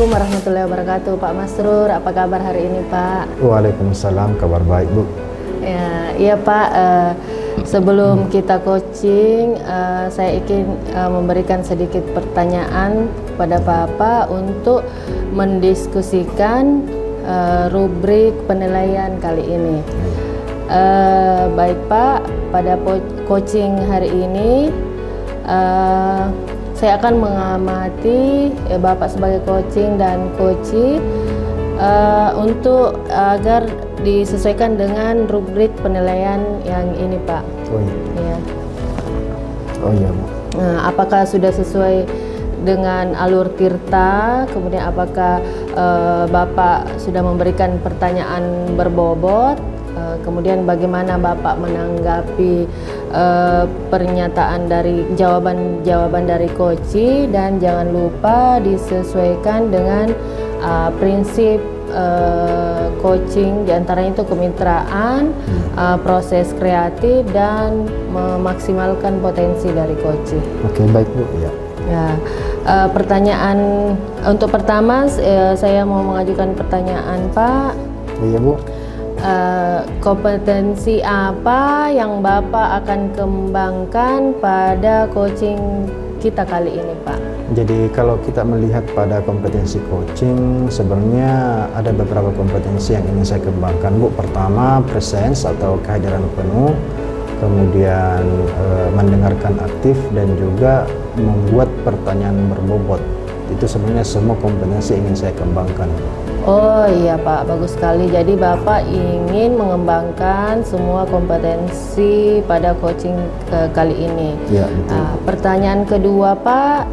Assalamualaikum warahmatullahi wabarakatuh. Pak Masrur, apa kabar hari ini Pak? Waalaikumsalam, kabar baik Bu. Ya, iya Pak, sebelum kita coaching, saya ingin memberikan sedikit pertanyaan kepada Bapak untuk mendiskusikan rubrik penilaian kali ini. Baik Pak, pada coaching hari ini saya akan mengamati Bapak sebagai coaching dan coachee untuk agar disesuaikan dengan rubrik penilaian yang ini Pak. Oh iya. Ya. Oh iya Bu. Nah, apakah sudah sesuai dengan alur Tirta? Kemudian apakah Bapak sudah memberikan pertanyaan berbobot? Kemudian bagaimana Bapak menanggapi pernyataan dari jawaban dari coachee, dan jangan lupa disesuaikan dengan prinsip coaching, diantaranya itu kemitraan, proses kreatif, dan memaksimalkan potensi dari coachee. Oke, baik Bu. Ya. Ya, pertanyaan untuk pertama saya mau mengajukan pertanyaan Pak. Iya Bu. Kompetensi apa yang Bapak akan kembangkan pada coaching kita kali ini Pak? Jadi kalau kita melihat pada kompetensi coaching, sebenarnya ada beberapa kompetensi yang ingin saya kembangkan Bu. Pertama, presence atau kehadiran penuh, kemudian mendengarkan aktif, dan juga membuat pertanyaan berbobot. Itu sebenarnya semua kompetensi ingin saya kembangkan. Oh iya Pak, bagus sekali. Jadi Bapak ingin mengembangkan semua kompetensi pada coaching kali ini. Ya, betul. Pertanyaan kedua Pak,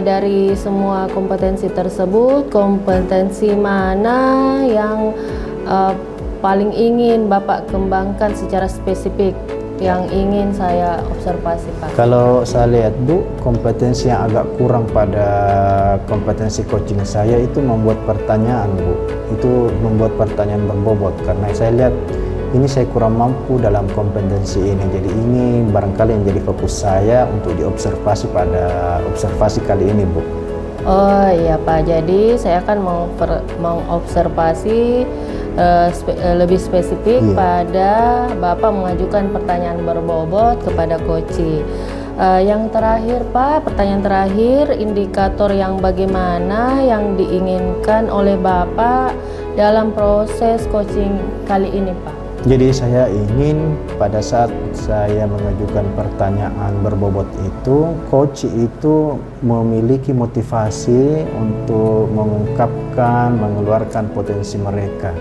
dari semua kompetensi tersebut, kompetensi mana yang paling ingin Bapak kembangkan secara spesifik, yang ingin saya observasi Pak? Kalau saya lihat Bu, kompetensi yang agak kurang pada kompetensi coaching saya itu membuat pertanyaan Bu. Itu membuat pertanyaan berbobot, karena saya lihat ini saya kurang mampu dalam kompetensi ini. Jadi ini barangkali yang jadi fokus saya untuk diobservasi pada observasi kali ini Bu. Oh iya Pak, jadi saya akan mengobservasi lebih spesifik pada Bapak mengajukan pertanyaan berbobot kepada coachee. Yang terakhir Pak, pertanyaan terakhir, indikator yang bagaimana yang diinginkan oleh Bapak dalam proses coaching kali ini Pak? Jadi saya ingin pada saat saya mengajukan pertanyaan berbobot itu, coach itu memiliki motivasi untuk mengungkapkan, mengeluarkan potensi mereka.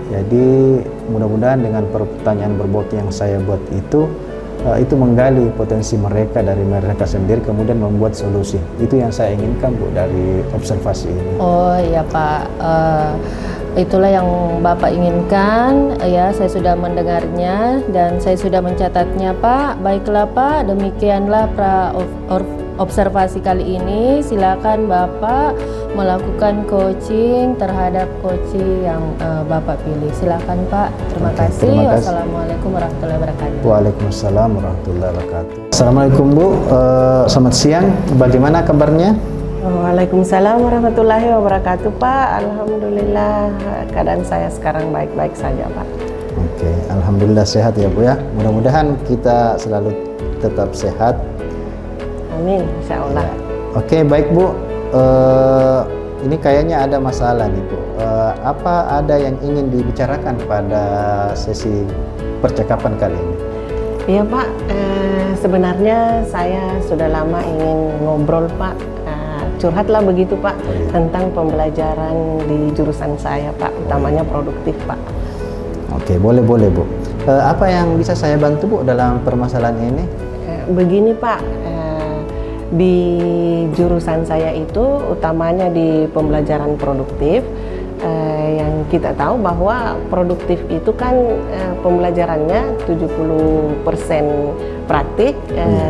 Jadi mudah-mudahan dengan pertanyaan berbobot yang saya buat itu menggali potensi mereka dari mereka sendiri, kemudian membuat solusi. Itu yang saya inginkan Bu dari observasi ini. Oh iya Pak, itulah yang Bapak inginkan. Ya, saya sudah mendengarnya dan saya sudah mencatatnya Pak. Baiklah Pak, demikianlah observasi kali ini. Silakan Bapak melakukan coaching terhadap coachee yang Bapak pilih. Silakan Pak. Terima kasih. Wassalamualaikum warahmatullahi wabarakatuh. Waalaikumsalam warahmatullahi wabarakatuh. Assalamualaikum Bu, selamat siang. Bagaimana kabarnya? Waalaikumsalam warahmatullahi wabarakatuh Pak. Alhamdulillah keadaan saya sekarang baik-baik saja Pak. Oke, alhamdulillah sehat ya Bu ya. Mudah-mudahan kita selalu tetap sehat. Amin, insya Allah. Ya. Oke, baik Bu. Ini kayaknya ada masalah nih Bu. Apa ada yang ingin dibicarakan pada sesi percakapan kali ini? Iya Pak, sebenarnya saya sudah lama ingin ngobrol Pak, curhatlah begitu Pak, tentang pembelajaran di jurusan saya Pak, utamanya produktif Pak. Oke, boleh Bu. Apa yang bisa saya bantu Bu dalam permasalahan ini? Begini Pak, di jurusan saya itu utamanya di pembelajaran produktif, yang kita tahu bahwa produktif itu kan pembelajarannya 70% praktik,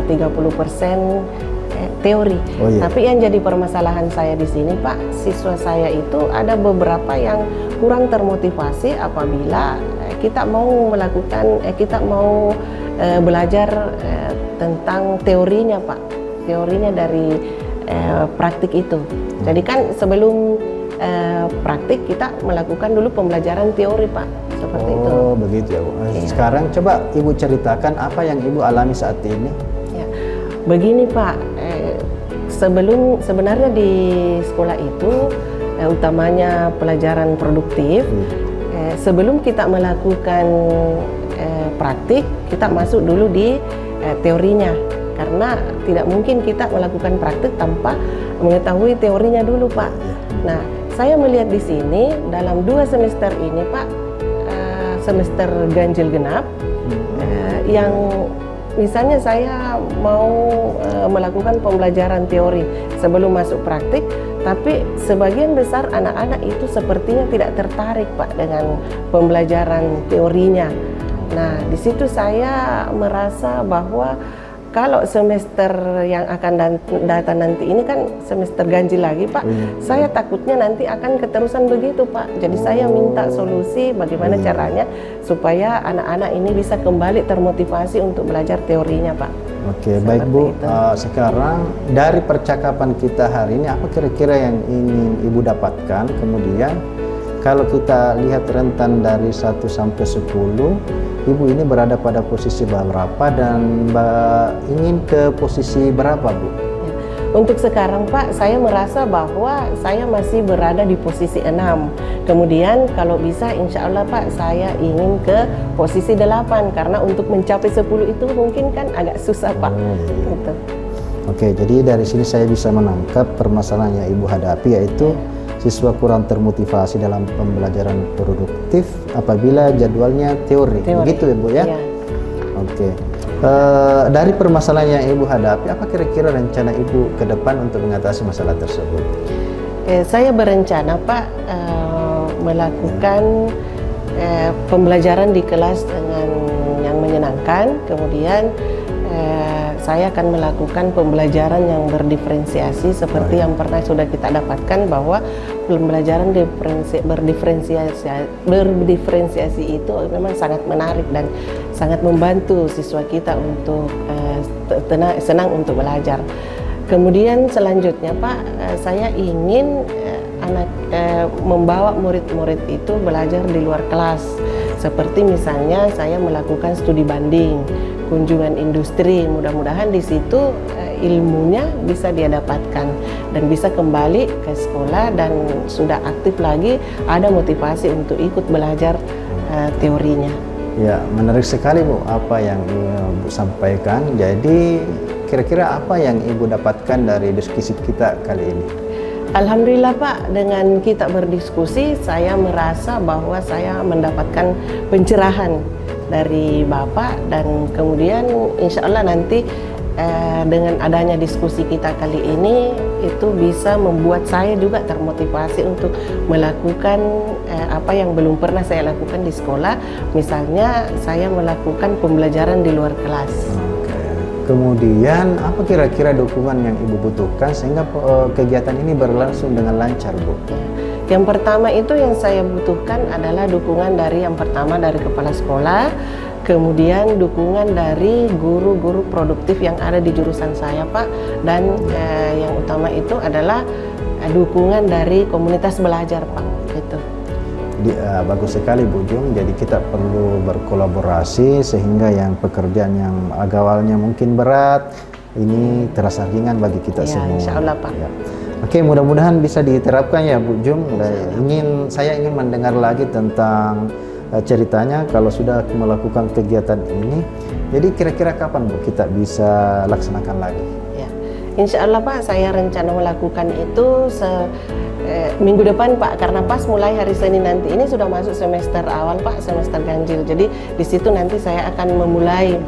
30% teori. Oh, iya. Tapi yang jadi permasalahan saya di sini Pak, siswa saya itu ada beberapa yang kurang termotivasi apabila kita mau melakukan, kita mau belajar tentang teorinya Pak. Teorinya dari praktik itu. Jadi kan sebelum praktik kita melakukan dulu pembelajaran teori Pak, seperti itu. Oh begitu ya Bu. Sekarang coba Ibu ceritakan apa yang Ibu alami saat ini. Ya, begini Pak, sebenarnya di sekolah itu utamanya pelajaran produktif. Sebelum kita melakukan praktik, kita masuk dulu di teorinya, karena tidak mungkin kita melakukan praktik tanpa mengetahui teorinya dulu Pak. Nah, saya melihat di sini dalam 2 semester ini Pak, semester ganjil genap, yang misalnya saya mau melakukan pembelajaran teori sebelum masuk praktik, tapi sebagian besar anak-anak itu sepertinya tidak tertarik Pak dengan pembelajaran teorinya. Nah, di situ saya merasa bahwa kalau semester yang akan datang nanti ini kan semester ganjil lagi Pak, saya takutnya nanti akan keterusan begitu Pak. Jadi saya minta solusi bagaimana caranya supaya anak-anak ini bisa kembali termotivasi untuk belajar teorinya Pak. Oke, baik Bu. Sekarang dari percakapan kita hari ini, apa kira-kira yang ingin Ibu dapatkan? Kemudian kalau kita lihat rentan dari 1 sampai 10, Ibu ini berada pada posisi berapa dan ingin ke posisi berapa Bu? Untuk sekarang Pak, saya merasa bahwa saya masih berada di posisi 6. Kemudian kalau bisa insya Allah Pak, saya ingin ke posisi 8, karena untuk mencapai 10 itu mungkin kan agak susah Pak. Gitu. Oke, jadi dari sini saya bisa menangkap permasalahan yang Ibu hadapi, yaitu siswa kurang termotivasi dalam pembelajaran produktif apabila jadwalnya teori. Begitu ya Bu ya? Iya. Oke. Dari permasalahan yang Ibu hadapi, apa kira-kira rencana Ibu ke depan untuk mengatasi masalah tersebut? Saya berencana Pak melakukan pembelajaran di kelas dengan yang menyenangkan, kemudian saya akan melakukan pembelajaran yang berdiferensiasi seperti yang pernah sudah kita dapatkan, bahwa pembelajaran berdiferensiasi itu memang sangat menarik dan sangat membantu siswa kita untuk senang untuk belajar. Kemudian selanjutnya Pak, saya ingin membawa murid-murid itu belajar di luar kelas, seperti misalnya saya melakukan studi banding, kunjungan industri. Mudah-mudahan di situ ilmunya bisa dia dapatkan dan bisa kembali ke sekolah dan sudah aktif lagi, ada motivasi untuk ikut belajar teorinya. Ya, menarik sekali Bu apa yang Ibu sampaikan. Jadi kira-kira apa yang Ibu dapatkan dari diskusi kita kali ini? Alhamdulillah Pak, dengan kita berdiskusi saya merasa bahwa saya mendapatkan pencerahan dari Bapak, dan kemudian insya Allah nanti dengan adanya diskusi kita kali ini itu bisa membuat saya juga termotivasi untuk melakukan apa yang belum pernah saya lakukan di sekolah, misalnya saya melakukan pembelajaran di luar kelas. Kemudian apa kira-kira dukungan yang Ibu butuhkan sehingga kegiatan ini berlangsung dengan lancar Bu? Yang pertama itu yang saya butuhkan adalah dukungan dari yang pertama dari kepala sekolah, kemudian dukungan dari guru-guru produktif yang ada di jurusan saya Pak, dan yang utama itu adalah dukungan dari komunitas belajar Pak. Gitu. Bagus sekali Bu Jung, jadi kita perlu berkolaborasi sehingga yang pekerjaan yang awalnya mungkin berat ini terasa ringan bagi kita semua. Insya Allah Pak. Ya. Oke, mudah-mudahan bisa diterapkan ya Bu Jung. Saya ingin mendengar lagi tentang ceritanya kalau sudah melakukan kegiatan ini. Jadi kira-kira kapan Bu kita bisa laksanakan lagi? Ya, insya Allah Pak, saya rencana melakukan itu minggu depan Pak, karena pas mulai hari Senin nanti ini sudah masuk semester awal Pak, semester ganjil. Jadi di situ nanti saya akan memulai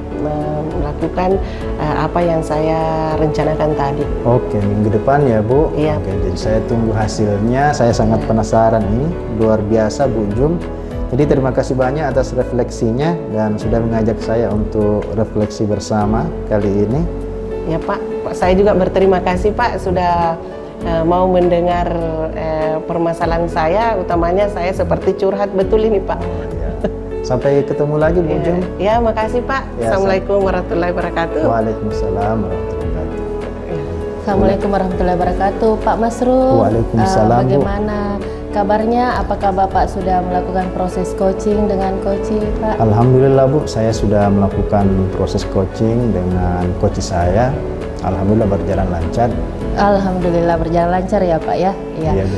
melakukan apa yang saya rencanakan tadi. Oke, minggu depan ya Bu. Iya. Oke, jadi saya tunggu hasilnya. Saya sangat penasaran ini, luar biasa Bu Jung. Jadi terima kasih banyak atas refleksinya dan sudah mengajak saya untuk refleksi bersama kali ini. Ya Pak, saya juga berterima kasih Pak sudah mau mendengar permasalahan saya, utamanya saya seperti curhat betul ini Pak. Ya. Sampai ketemu lagi Bu Jung. Ya, makasih Pak. Ya, Assalamualaikum warahmatullahi wabarakatuh. Waalaikumsalam warahmatullahi wabarakatuh. Assalamualaikum warahmatullahi wabarakatuh. Pak Masrur, Waalaikumsalam, Bu. bagaimana kabarnya? Apakah Bapak sudah melakukan proses coaching dengan coach, Pak? Alhamdulillah Bu, saya sudah melakukan proses coaching dengan coach saya. Alhamdulillah berjalan lancar. Alhamdulillah berjalan lancar ya Pak ya. Iya, Bu.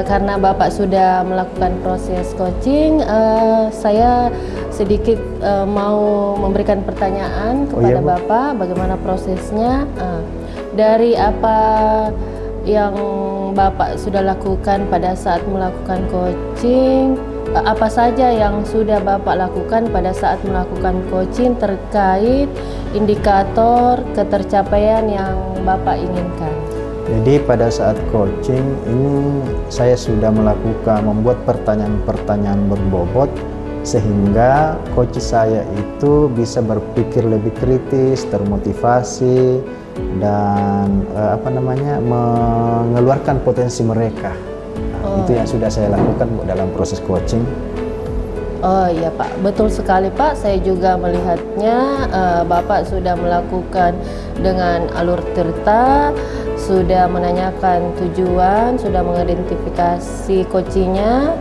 Karena Bapak sudah melakukan proses coaching, saya sedikit mau memberikan pertanyaan kepada iya, Bu. Bapak, bagaimana prosesnya. Dari apa yang Bapak sudah lakukan pada saat melakukan coaching, apa saja yang sudah Bapak lakukan pada saat melakukan coaching terkait indikator ketercapaian yang Bapak inginkan? Jadi pada saat coaching ini saya sudah membuat pertanyaan-pertanyaan berbobot sehingga coach saya itu bisa berpikir lebih kritis, termotivasi dan mengeluarkan potensi mereka. Itu yang sudah saya lakukan Bu, dalam proses coaching. Oh iya Pak, betul sekali Pak. Saya juga melihatnya Bapak sudah melakukan dengan alur tirta, sudah menanyakan tujuan, sudah mengidentifikasi coachingnya.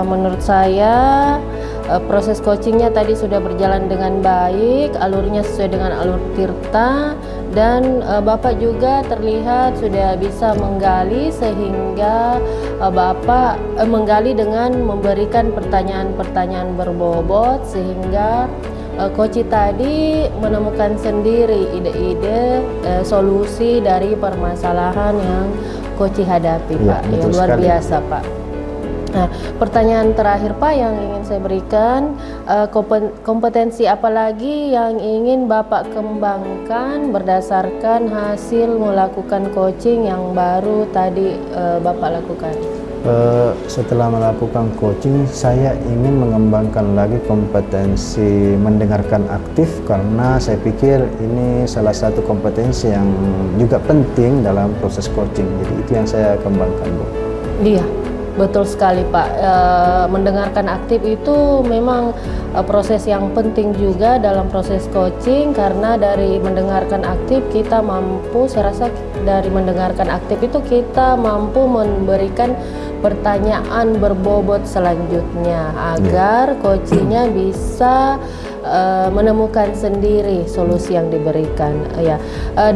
Menurut saya proses coachingnya tadi sudah berjalan dengan baik, alurnya sesuai dengan alur tirta, dan Bapak juga terlihat sudah bisa menggali sehingga Bapak menggali dengan memberikan pertanyaan-pertanyaan berbobot sehingga coach tadi menemukan sendiri ide-ide solusi dari permasalahan yang coach hadapi Pak. Ya, Yang luar sekali. biasa Pak. Nah, pertanyaan terakhir Pak yang ingin saya berikan, kompetensi apa lagi yang ingin Bapak kembangkan berdasarkan hasil melakukan coaching yang baru tadi Bapak lakukan? Setelah melakukan coaching, saya ingin mengembangkan lagi kompetensi mendengarkan aktif karena saya pikir ini salah satu kompetensi yang juga penting dalam proses coaching. Jadi itu yang saya kembangkan, Bu. Iya, betul sekali Pak. Mendengarkan aktif itu memang proses yang penting juga dalam proses coaching karena dari mendengarkan aktif kita mampu, saya rasa dari mendengarkan aktif itu kita mampu memberikan pertanyaan berbobot selanjutnya agar coachingnya bisa menemukan sendiri solusi yang diberikan.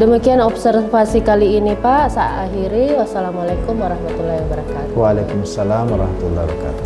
Demikian observasi kali ini Pak. Saya akhiri. Wassalamualaikum warahmatullahi wabarakatuh. Waalaikumsalam warahmatullahi wabarakatuh.